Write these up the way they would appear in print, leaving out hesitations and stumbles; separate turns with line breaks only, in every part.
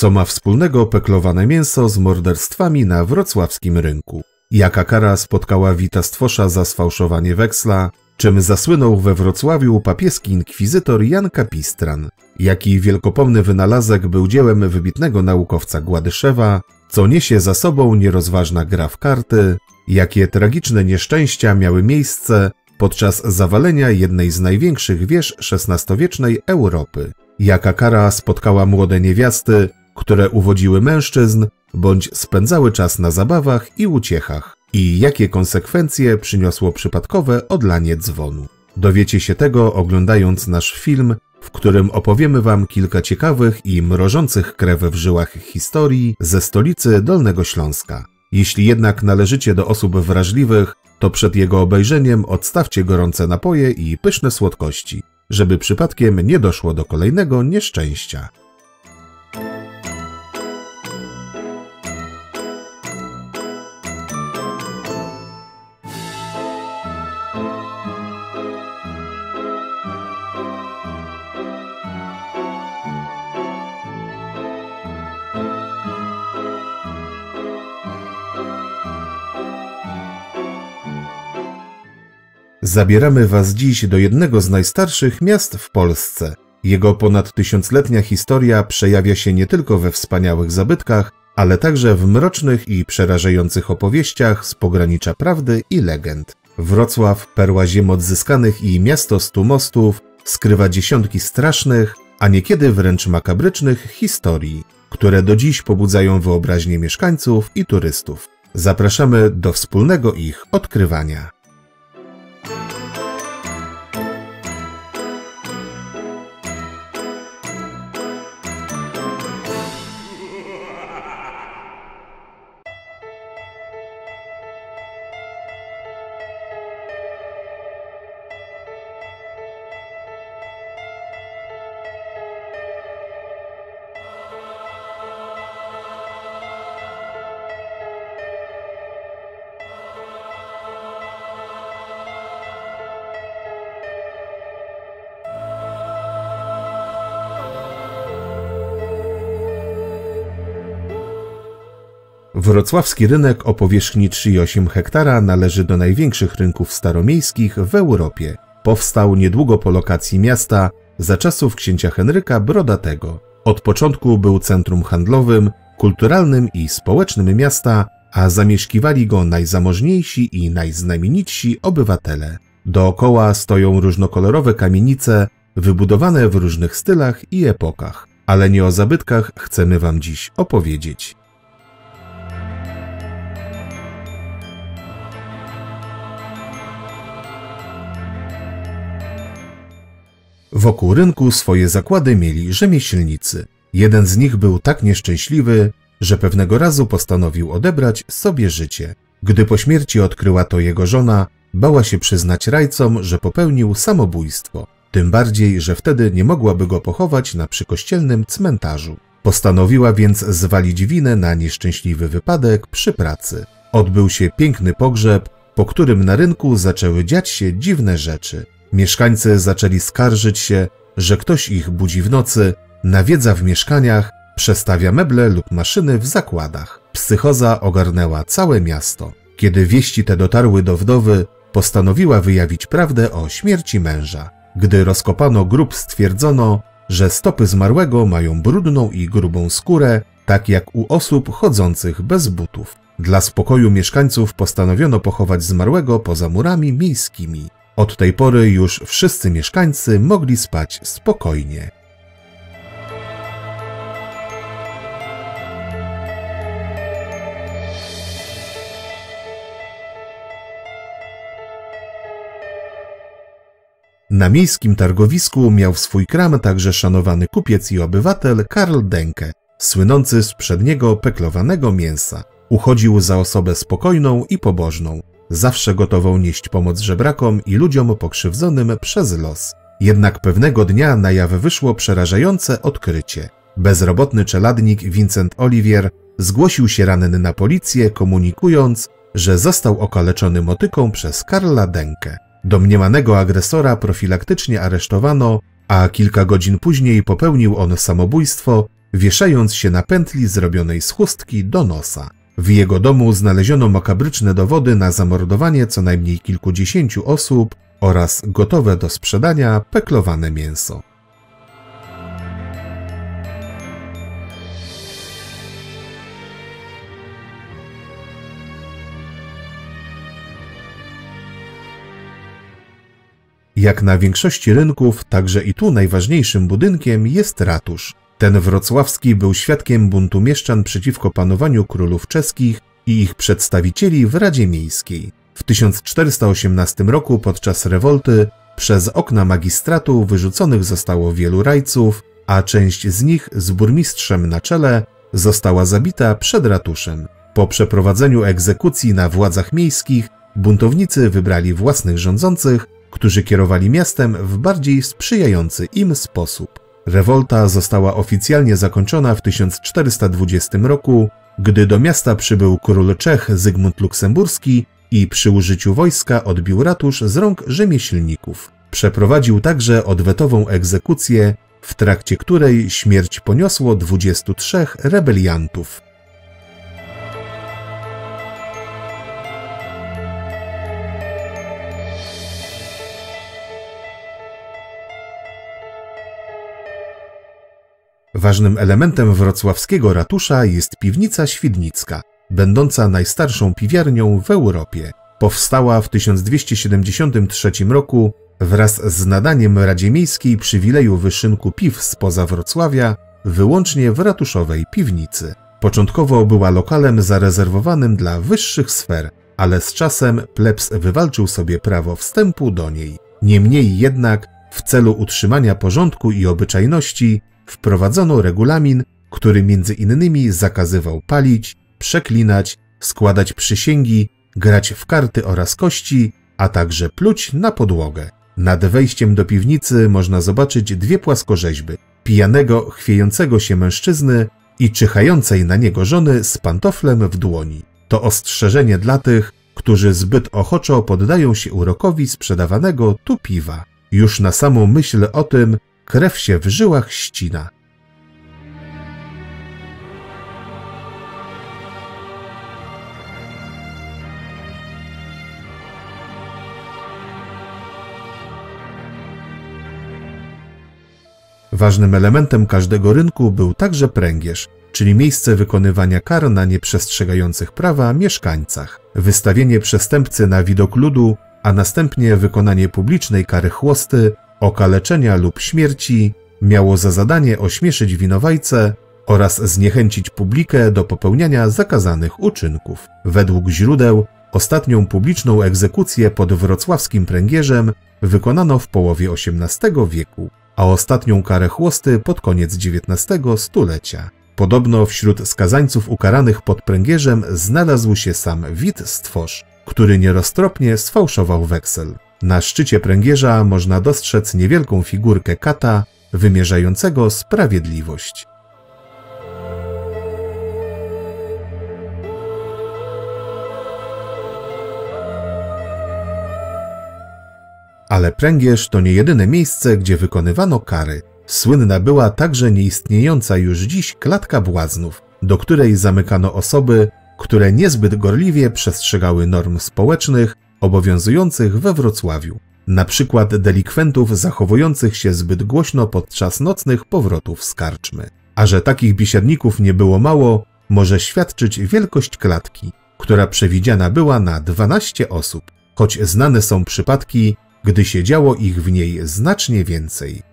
Co ma wspólnego peklowane mięso z morderstwami na wrocławskim rynku? Jaka kara spotkała Wita Stwosza za sfałszowanie weksla? Czym zasłynął we Wrocławiu papieski inkwizytor Jan Kapistran? Jaki wielkopomny wynalazek był dziełem wybitnego naukowca Gładyszewa? Co niesie za sobą nierozważna gra w karty? Jakie tragiczne nieszczęścia miały miejsce podczas zawalenia jednej z największych wież XVI-wiecznej Europy? Jaka kara spotkała młode niewiasty, które uwodziły mężczyzn bądź spędzały czas na zabawach i uciechach? I jakie konsekwencje przyniosło przypadkowe odlanie dzwonu? Dowiecie się tego, oglądając nasz film, w którym opowiemy Wam kilka ciekawych i mrożących krew w żyłach historii ze stolicy Dolnego Śląska. Jeśli jednak należycie do osób wrażliwych, to przed jego obejrzeniem odstawcie gorące napoje i pyszne słodkości, żeby przypadkiem nie doszło do kolejnego nieszczęścia. Zabieramy Was dziś do jednego z najstarszych miast w Polsce. Jego ponad tysiącletnia historia przejawia się nie tylko we wspaniałych zabytkach, ale także w mrocznych i przerażających opowieściach z pogranicza prawdy i legend. Wrocław, perła ziem odzyskanych i miasto stu mostów, skrywa dziesiątki strasznych, a niekiedy wręcz makabrycznych historii, które do dziś pobudzają wyobraźnię mieszkańców i turystów. Zapraszamy do wspólnego ich odkrywania. Wrocławski rynek o powierzchni 3,8 hektara należy do największych rynków staromiejskich w Europie. Powstał niedługo po lokacji miasta za czasów księcia Henryka Brodatego. Od początku był centrum handlowym, kulturalnym i społecznym miasta, a zamieszkiwali go najzamożniejsi i najznamienitsi obywatele. Dookoła stoją różnokolorowe kamienice, wybudowane w różnych stylach i epokach. Ale nie o zabytkach chcemy Wam dziś opowiedzieć. Wokół rynku swoje zakłady mieli rzemieślnicy. Jeden z nich był tak nieszczęśliwy, że pewnego razu postanowił odebrać sobie życie. Gdy po śmierci odkryła to jego żona, bała się przyznać rajcom, że popełnił samobójstwo. Tym bardziej, że wtedy nie mogłaby go pochować na przykościelnym cmentarzu. Postanowiła więc zwalić winę na nieszczęśliwy wypadek przy pracy. Odbył się piękny pogrzeb, po którym na rynku zaczęły dziać się dziwne rzeczy. Mieszkańcy zaczęli skarżyć się, że ktoś ich budzi w nocy, nawiedza w mieszkaniach, przestawia meble lub maszyny w zakładach. Psychoza ogarnęła całe miasto. Kiedy wieści te dotarły do wdowy, postanowiła wyjawić prawdę o śmierci męża. Gdy rozkopano grób, stwierdzono, że stopy zmarłego mają brudną i grubą skórę, tak jak u osób chodzących bez butów. Dla spokoju mieszkańców postanowiono pochować zmarłego poza murami miejskimi. Od tej pory już wszyscy mieszkańcy mogli spać spokojnie. Na miejskim targowisku miał swój kram także szanowany kupiec i obywatel Karl Denke, słynący z przedniego peklowanego mięsa. Uchodził za osobę spokojną i pobożną. Zawsze gotował nieść pomoc żebrakom i ludziom pokrzywdzonym przez los. Jednak pewnego dnia na jaw wyszło przerażające odkrycie. Bezrobotny czeladnik Vincent Olivier zgłosił się ranny na policję, komunikując, że został okaleczony motyką przez Karla Denke. Domniemanego agresora profilaktycznie aresztowano, a kilka godzin później popełnił on samobójstwo, wieszając się na pętli zrobionej z chustki do nosa. W jego domu znaleziono makabryczne dowody na zamordowanie co najmniej kilkudziesięciu osób oraz gotowe do sprzedania peklowane mięso. Jak na większości rynków, także i tu najważniejszym budynkiem jest ratusz. Ten wrocławski był świadkiem buntu mieszczan przeciwko panowaniu królów czeskich i ich przedstawicieli w Radzie Miejskiej. W 1418 roku podczas rewolty przez okna magistratu wyrzuconych zostało wielu rajców, a część z nich z burmistrzem na czele została zabita przed ratuszem. Po przeprowadzeniu egzekucji na władzach miejskich buntownicy wybrali własnych rządzących, którzy kierowali miastem w bardziej sprzyjający im sposób. Rewolta została oficjalnie zakończona w 1420 roku, gdy do miasta przybył król Czech Zygmunt Luksemburski i przy użyciu wojska odbił ratusz z rąk rzemieślników. Przeprowadził także odwetową egzekucję, w trakcie której śmierć poniosło 23 rebeliantów. Ważnym elementem wrocławskiego ratusza jest piwnica świdnicka, będąca najstarszą piwiarnią w Europie. Powstała w 1273 roku wraz z nadaniem Radzie Miejskiej przywileju wyszynku piw spoza Wrocławia wyłącznie w ratuszowej piwnicy. Początkowo była lokalem zarezerwowanym dla wyższych sfer, ale z czasem plebs wywalczył sobie prawo wstępu do niej. Niemniej jednak w celu utrzymania porządku i obyczajności wprowadzono regulamin, który między innymi zakazywał palić, przeklinać, składać przysięgi, grać w karty oraz kości, a także pluć na podłogę. Nad wejściem do piwnicy można zobaczyć dwie płaskorzeźby – pijanego, chwiejącego się mężczyzny i czyhającej na niego żony z pantoflem w dłoni. To ostrzeżenie dla tych, którzy zbyt ochoczo poddają się urokowi sprzedawanego tu piwa. Już na samą myśl o tym krew się w żyłach ścina. Ważnym elementem każdego rynku był także pręgierz, czyli miejsce wykonywania kar na nieprzestrzegających prawa mieszkańcach. Wystawienie przestępcy na widok ludu, a następnie wykonanie publicznej kary chłosty, okaleczenia lub śmierci miało za zadanie ośmieszyć winowajcę oraz zniechęcić publikę do popełniania zakazanych uczynków. Według źródeł ostatnią publiczną egzekucję pod wrocławskim pręgierzem wykonano w połowie XVIII wieku, a ostatnią karę chłosty pod koniec XIX stulecia. Podobno wśród skazańców ukaranych pod pręgierzem znalazł się sam Wit Stworz, który nieroztropnie sfałszował weksel. Na szczycie pręgierza można dostrzec niewielką figurkę kata wymierzającego sprawiedliwość. Ale pręgierz to nie jedyne miejsce, gdzie wykonywano kary. Słynna była także nieistniejąca już dziś klatka błaznów, do której zamykano osoby, które niezbyt gorliwie przestrzegały norm społecznych obowiązujących we Wrocławiu. Na przykład delikwentów zachowujących się zbyt głośno podczas nocnych powrotów z karczmy. A że takich biesiadników nie było mało, może świadczyć wielkość klatki, która przewidziana była na 12 osób, choć znane są przypadki, gdy siedziało ich w niej znacznie więcej.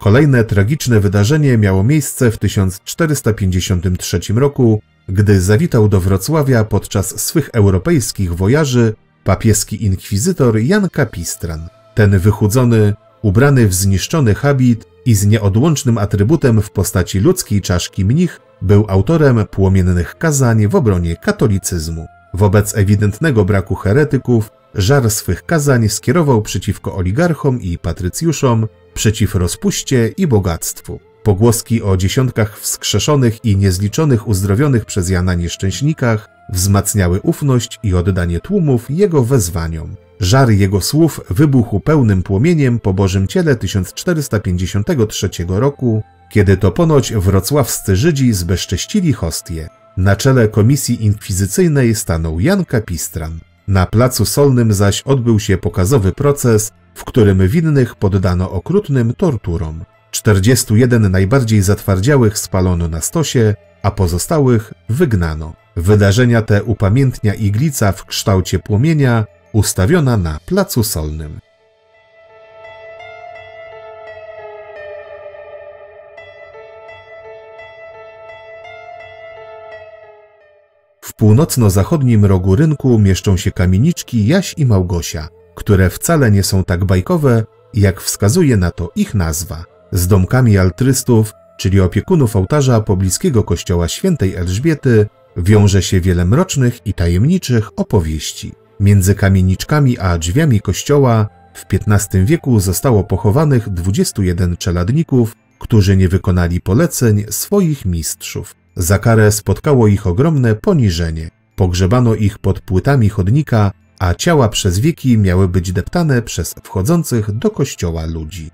Kolejne tragiczne wydarzenie miało miejsce w 1453 roku, gdy zawitał do Wrocławia podczas swych europejskich wojaży papieski inkwizytor Jan Kapistran. Ten wychudzony, ubrany w zniszczony habit i z nieodłącznym atrybutem w postaci ludzkiej czaszki mnich był autorem płomiennych kazań w obronie katolicyzmu. Wobec ewidentnego braku heretyków żar swych kazań skierował przeciwko oligarchom i patrycjuszom, przeciw rozpuście i bogactwu. Pogłoski o dziesiątkach wskrzeszonych i niezliczonych uzdrowionych przez Jana nieszczęśnikach wzmacniały ufność i oddanie tłumów jego wezwaniom. Żar jego słów wybuchł pełnym płomieniem po Bożym Ciele 1453 roku, kiedy to ponoć wrocławscy Żydzi zbezcześcili hostię. Na czele komisji inkwizycyjnej stanął Jan Kapistran. Na Placu Solnym zaś odbył się pokazowy proces, w którym winnych poddano okrutnym torturom. 41 najbardziej zatwardziałych spalono na stosie, a pozostałych wygnano. Wydarzenia te upamiętnia iglica w kształcie płomienia, ustawiona na Placu Solnym. W północno-zachodnim rogu rynku mieszczą się kamieniczki Jaś i Małgosia, które wcale nie są tak bajkowe, jak wskazuje na to ich nazwa. Z domkami altrystów, czyli opiekunów ołtarza pobliskiego kościoła świętej Elżbiety, wiąże się wiele mrocznych i tajemniczych opowieści. Między kamieniczkami a drzwiami kościoła w XV wieku zostało pochowanych 21 czeladników, którzy nie wykonali poleceń swoich mistrzów. Za karę spotkało ich ogromne poniżenie. Pogrzebano ich pod płytami chodnika, a ciała przez wieki miały być deptane przez wchodzących do kościoła ludzi.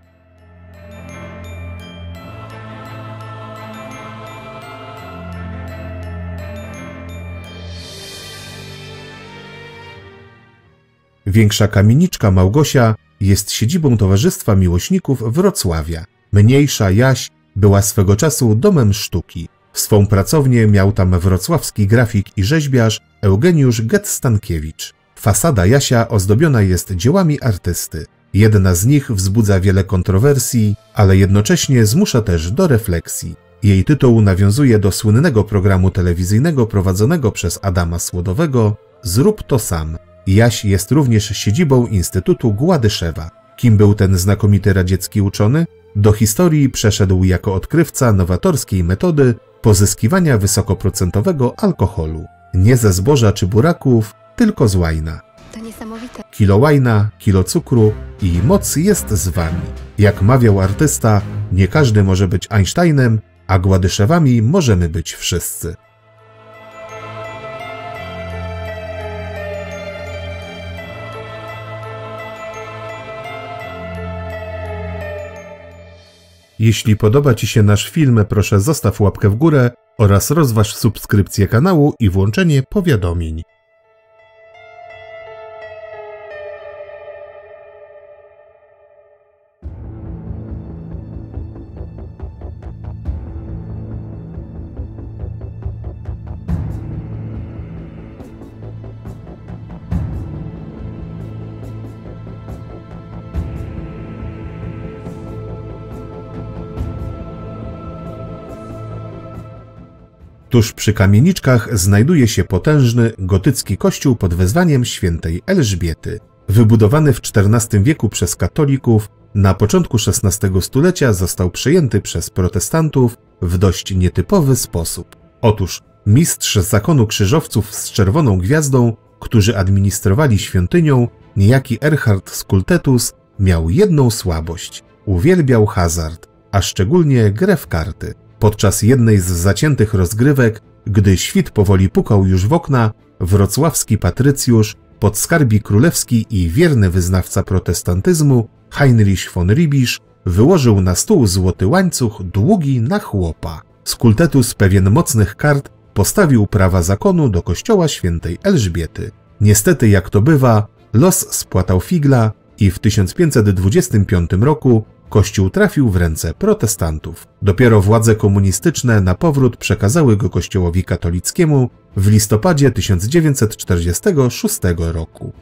Większa kamieniczka Małgosia jest siedzibą Towarzystwa Miłośników Wrocławia. Mniejsza Jaś była swego czasu domem sztuki. Swą pracownię miał tam wrocławski grafik i rzeźbiarz Eugeniusz Getz-Stankiewicz. Fasada Jasia ozdobiona jest dziełami artysty. Jedna z nich wzbudza wiele kontrowersji, ale jednocześnie zmusza też do refleksji. Jej tytuł nawiązuje do słynnego programu telewizyjnego prowadzonego przez Adama Słodowego „Zrób to sam”. Jaś jest również siedzibą Instytutu Gładyszewa. Kim był ten znakomity radziecki uczony? Do historii przeszedł jako odkrywca nowatorskiej metody pozyskiwania wysokoprocentowego alkoholu. Nie ze zboża czy buraków, tylko z łajna.
To niesamowite.
Kilo łajna, kilo cukru i moc jest z wami. Jak mawiał artysta, nie każdy może być Einsteinem, a Gładyszewami możemy być wszyscy. Jeśli podoba Ci się nasz film, proszę zostaw łapkę w górę oraz rozważ subskrypcję kanału i włączenie powiadomień. Tuż przy kamieniczkach znajduje się potężny, gotycki kościół pod wezwaniem świętej Elżbiety. Wybudowany w XIV wieku przez katolików, na początku XVI stulecia został przejęty przez protestantów w dość nietypowy sposób. Otóż mistrz zakonu krzyżowców z czerwoną gwiazdą, którzy administrowali świątynią, niejaki Erhard Skultetus, miał jedną słabość – uwielbiał hazard, a szczególnie grę w karty. Podczas jednej z zaciętych rozgrywek, gdy świt powoli pukał już w okna, wrocławski patrycjusz, podskarbi królewski i wierny wyznawca protestantyzmu Heinrich von Ribisch wyłożył na stół złoty łańcuch długi na chłopa. Skultetus, pewien mocnych kart, postawił prawa zakonu do kościoła świętej Elżbiety. Niestety, jak to bywa, los spłatał figla i w 1525 roku kościół trafił w ręce protestantów. Dopiero władze komunistyczne na powrót przekazały go kościołowi katolickiemu w listopadzie 1946 roku.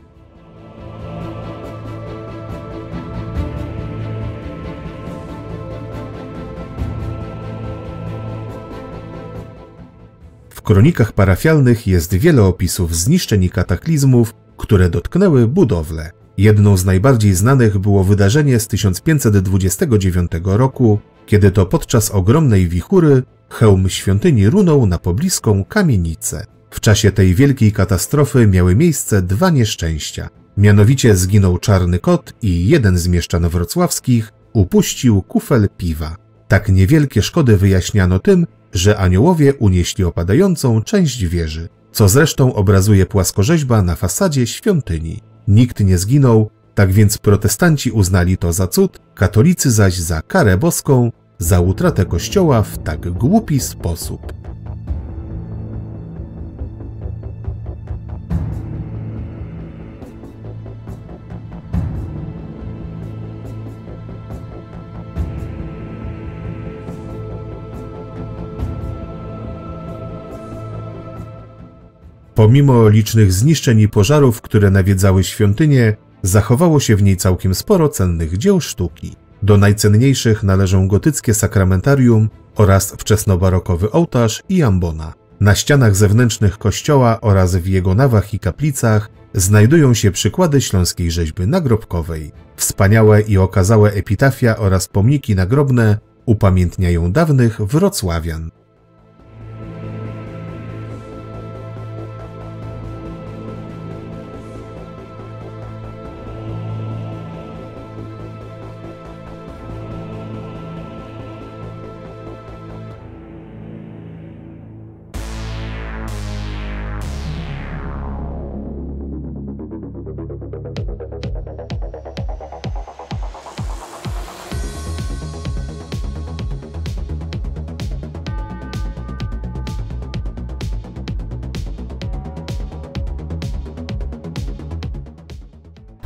W kronikach parafialnych jest wiele opisów zniszczeń i kataklizmów, które dotknęły budowlę. Jedną z najbardziej znanych było wydarzenie z 1529 roku, kiedy to podczas ogromnej wichury hełm świątyni runął na pobliską kamienicę. W czasie tej wielkiej katastrofy miały miejsce dwa nieszczęścia. Mianowicie zginął czarny kot i jeden z mieszczan wrocławskich upuścił kufel piwa. Tak niewielkie szkody wyjaśniano tym, że aniołowie unieśli opadającą część wieży, co zresztą obrazuje płaskorzeźba na fasadzie świątyni. Nikt nie zginął, tak więc protestanci uznali to za cud, katolicy zaś za karę boską za utratę kościoła w tak głupi sposób. Pomimo licznych zniszczeń i pożarów, które nawiedzały świątynię, zachowało się w niej całkiem sporo cennych dzieł sztuki. Do najcenniejszych należą gotyckie sakramentarium oraz wczesnobarokowy ołtarz i ambona. Na ścianach zewnętrznych kościoła oraz w jego nawach i kaplicach znajdują się przykłady śląskiej rzeźby nagrobkowej. Wspaniałe i okazałe epitafia oraz pomniki nagrobne upamiętniają dawnych wrocławian.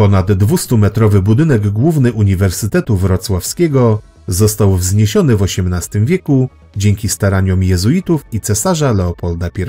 Ponad 200-metrowy budynek główny Uniwersytetu Wrocławskiego został wzniesiony w XVIII wieku dzięki staraniom jezuitów i cesarza Leopolda I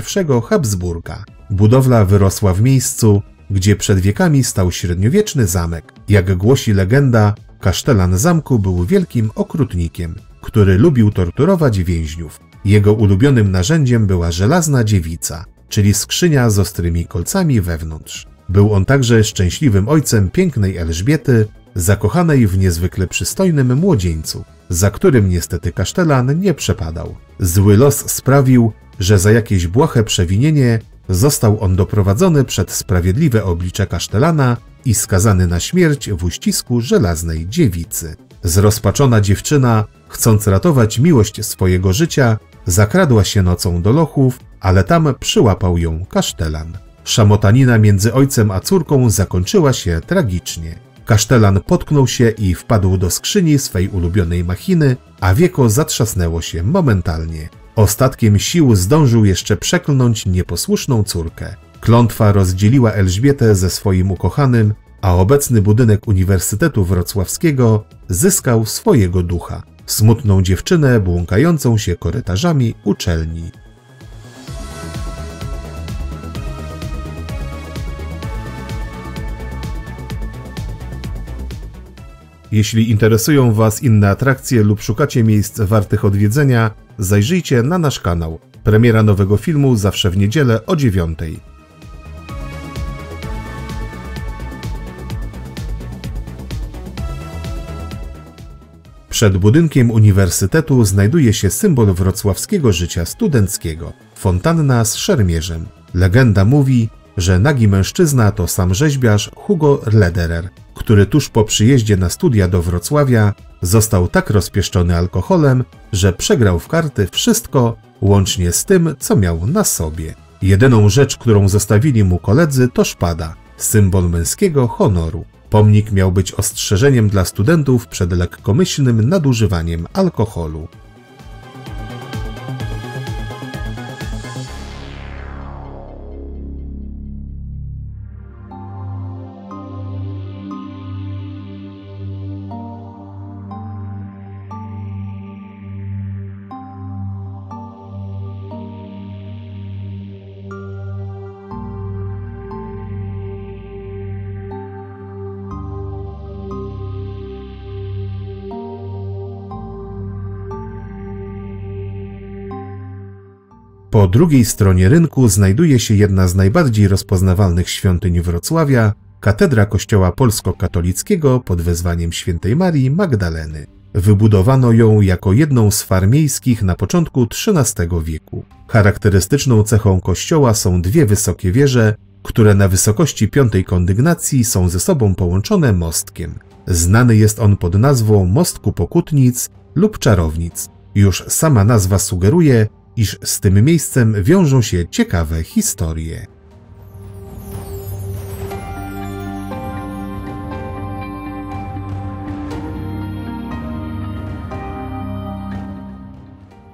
Habsburga. Budowla wyrosła w miejscu, gdzie przed wiekami stał średniowieczny zamek. Jak głosi legenda, kasztelan zamku był wielkim okrutnikiem, który lubił torturować więźniów. Jego ulubionym narzędziem była żelazna dziewica, czyli skrzynia z ostrymi kolcami wewnątrz. Był on także szczęśliwym ojcem pięknej Elżbiety, zakochanej w niezwykle przystojnym młodzieńcu, za którym niestety kasztelan nie przepadał. Zły los sprawił, że za jakieś błahe przewinienie został on doprowadzony przed sprawiedliwe oblicze kasztelana i skazany na śmierć w uścisku żelaznej dziewicy. Zrozpaczona dziewczyna, chcąc ratować miłość swojego życia, zakradła się nocą do lochów, ale tam przyłapał ją kasztelan. Szamotanina między ojcem a córką zakończyła się tragicznie. Kasztelan potknął się i wpadł do skrzyni swej ulubionej machiny, a wieko zatrzasnęło się momentalnie. Ostatkiem sił zdążył jeszcze przeklnąć nieposłuszną córkę. Klątwa rozdzieliła Elżbietę ze swoim ukochanym, a obecny budynek Uniwersytetu Wrocławskiego zyskał swojego ducha. Smutną dziewczynę błąkającą się korytarzami uczelni. Jeśli interesują Was inne atrakcje lub szukacie miejsc wartych odwiedzenia, zajrzyjcie na nasz kanał. Premiera nowego filmu zawsze w niedzielę o 9:00. Przed budynkiem uniwersytetu znajduje się symbol wrocławskiego życia studenckiego – fontanna z szermierzem. Legenda mówi, że nagi mężczyzna to sam rzeźbiarz Hugo Lederer, który tuż po przyjeździe na studia do Wrocławia został tak rozpieszczony alkoholem, że przegrał w karty wszystko, łącznie z tym, co miał na sobie. Jedyną rzecz, którą zostawili mu koledzy, to szpada, symbol męskiego honoru. Pomnik miał być ostrzeżeniem dla studentów przed lekkomyślnym nadużywaniem alkoholu. Po drugiej stronie rynku znajduje się jedna z najbardziej rozpoznawalnych świątyń Wrocławia, katedra kościoła polsko-katolickiego pod wezwaniem świętej Marii Magdaleny. Wybudowano ją jako jedną z far miejskich na początku XIII wieku. Charakterystyczną cechą kościoła są dwie wysokie wieże, które na wysokości piątej kondygnacji są ze sobą połączone mostkiem. Znany jest on pod nazwą Mostku Pokutnic lub czarownic. Już sama nazwa sugeruje, iż z tym miejscem wiążą się ciekawe historie.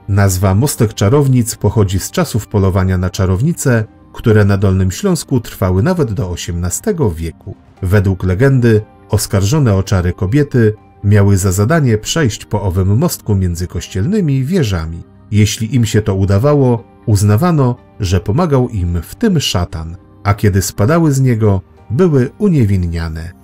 Nazwa Mostek Czarownic pochodzi z czasów polowania na czarownice, które na Dolnym Śląsku trwały nawet do XVIII wieku. Według legendy oskarżone o czary kobiety miały za zadanie przejść po owym mostku między kościelnymi wieżami. Jeśli im się to udawało, uznawano, że pomagał im w tym szatan, a kiedy spadały z niego, były uniewinniane.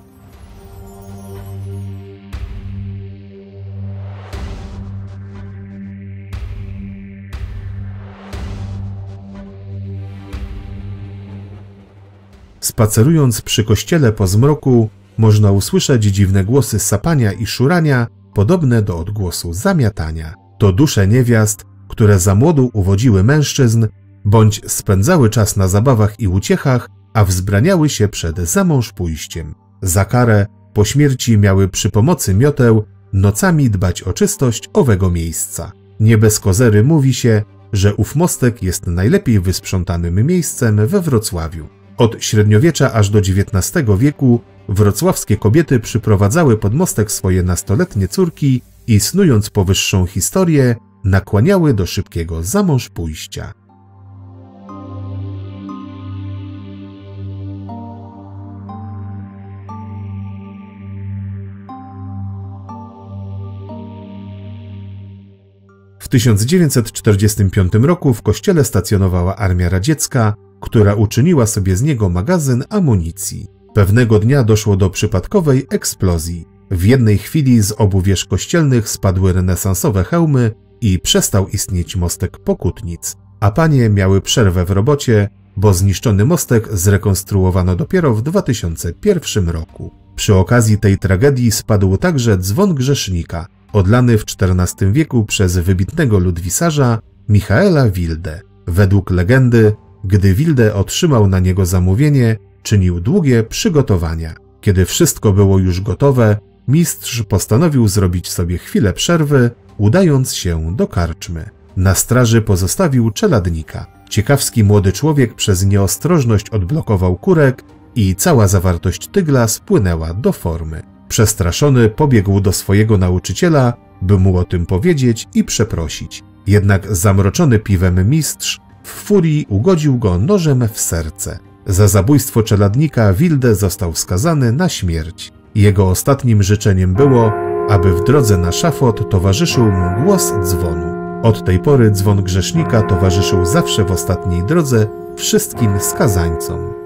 Spacerując przy kościele po zmroku, można usłyszeć dziwne głosy sapania i szurania, podobne do odgłosu zamiatania. To dusze niewiast, które za młodu uwodziły mężczyzn, bądź spędzały czas na zabawach i uciechach, a wzbraniały się przed zamążpójściem. Za karę po śmierci miały przy pomocy mioteł nocami dbać o czystość owego miejsca. Nie bez kozery mówi się, że ów mostek jest najlepiej wysprzątanym miejscem we Wrocławiu. Od średniowiecza aż do XIX wieku wrocławskie kobiety przyprowadzały pod mostek swoje nastoletnie córki i snując powyższą historię, nakłaniały do szybkiego zamążpójścia. W 1945 roku w kościele stacjonowała armia radziecka, która uczyniła sobie z niego magazyn amunicji. Pewnego dnia doszło do przypadkowej eksplozji. W jednej chwili z obu wież kościelnych spadły renesansowe hełmy i przestał istnieć mostek Pokutnic, a panie miały przerwę w robocie, bo zniszczony mostek zrekonstruowano dopiero w 2001 roku. Przy okazji tej tragedii spadł także dzwon grzesznika, odlany w XIV wieku przez wybitnego ludwisarza Michaela Wildę. Według legendy, gdy Wilde otrzymał na niego zamówienie, czynił długie przygotowania. Kiedy wszystko było już gotowe, mistrz postanowił zrobić sobie chwilę przerwy, udając się do karczmy. Na straży pozostawił czeladnika. Ciekawski młody człowiek przez nieostrożność odblokował kurek i cała zawartość tygla spłynęła do formy. Przestraszony pobiegł do swojego nauczyciela, by mu o tym powiedzieć i przeprosić. Jednak zamroczony piwem mistrz w furii ugodził go nożem w serce. Za zabójstwo czeladnika Wilde został skazany na śmierć. Jego ostatnim życzeniem było, aby w drodze na szafot towarzyszył mu głos dzwonu. Od tej pory dzwon grzesznika towarzyszył zawsze w ostatniej drodze wszystkim skazańcom.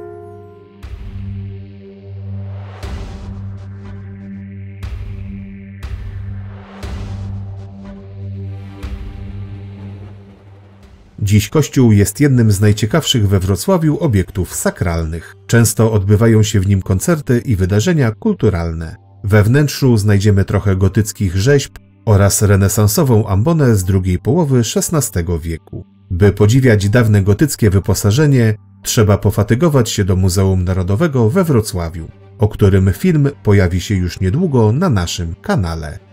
Dziś kościół jest jednym z najciekawszych we Wrocławiu obiektów sakralnych. Często odbywają się w nim koncerty i wydarzenia kulturalne. We wnętrzu znajdziemy trochę gotyckich rzeźb oraz renesansową ambonę z drugiej połowy XVI wieku. By podziwiać dawne gotyckie wyposażenie, trzeba pofatygować się do Muzeum Narodowego we Wrocławiu, o którym film pojawi się już niedługo na naszym kanale.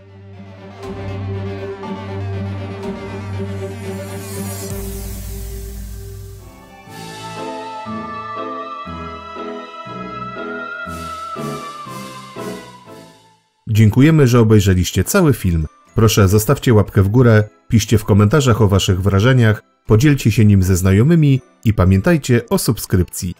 Dziękujemy, że obejrzeliście cały film. Proszę zostawcie łapkę w górę, piszcie w komentarzach o waszych wrażeniach, podzielcie się nim ze znajomymi i pamiętajcie o subskrypcji.